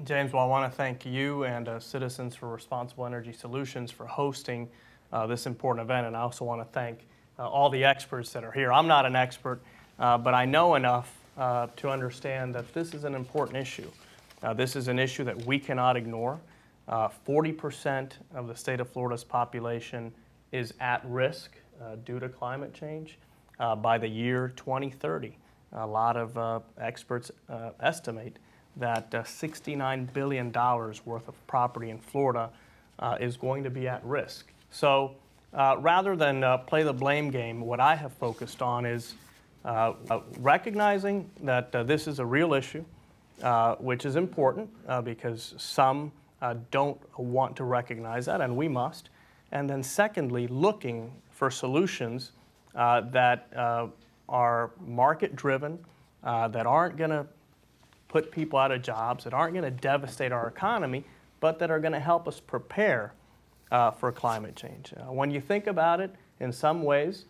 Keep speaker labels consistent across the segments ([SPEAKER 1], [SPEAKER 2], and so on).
[SPEAKER 1] James, well, I want to thank you and Citizens for Responsible Energy Solutions for hosting this important event, and I also want to thank all the experts that are here. I'm not an expert, but I know enough to understand that this is an important issue. This is an issue that we cannot ignore. 40% of the state of Florida's population is at risk due to climate change by the year 2030. A lot of experts estimate that $69 billion worth of property in Florida is going to be at risk. So rather than play the blame game, what I have focused on is recognizing that this is a real issue, which is important because some don't want to recognize that, and we must. And then secondly, looking for solutions that are market-driven, that aren't going to put people out of jobs, that aren't going to devastate our economy, but that are going to help us prepare for climate change. When you think about it, in some ways,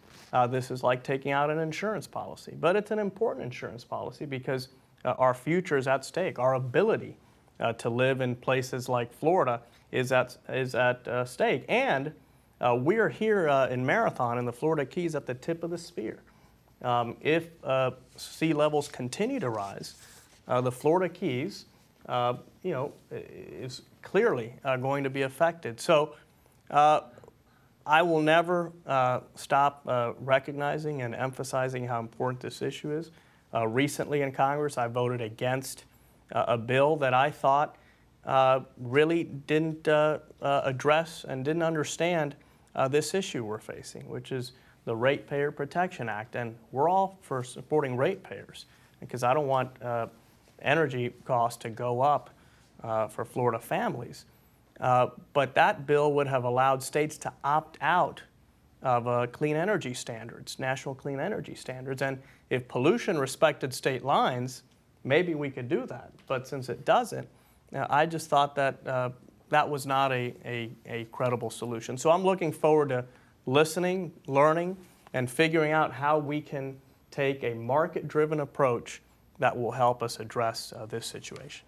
[SPEAKER 1] this is like taking out an insurance policy. But it's an important insurance policy because our future is at stake. Our ability to live in places like Florida is at stake. And we are here in Marathon in the Florida Keys at the tip of the spear. If sea levels continue to rise, the Florida Keys, is clearly going to be affected. So I will never stop recognizing and emphasizing how important this issue is. Recently in Congress, I voted against a bill that I thought really didn't address and didn't understand this issue we're facing, which is the Ratepayer Protection Act. And we're all for supporting ratepayers because I don't want energy costs to go up for Florida families. But that bill would have allowed states to opt out of clean energy standards, national clean energy standards. And if pollution respected state lines, maybe we could do that. But since it doesn't, I just thought that that was not a credible solution. So I'm looking forward to listening, learning, and figuring out how we can take a market-driven approach that will help us address this situation.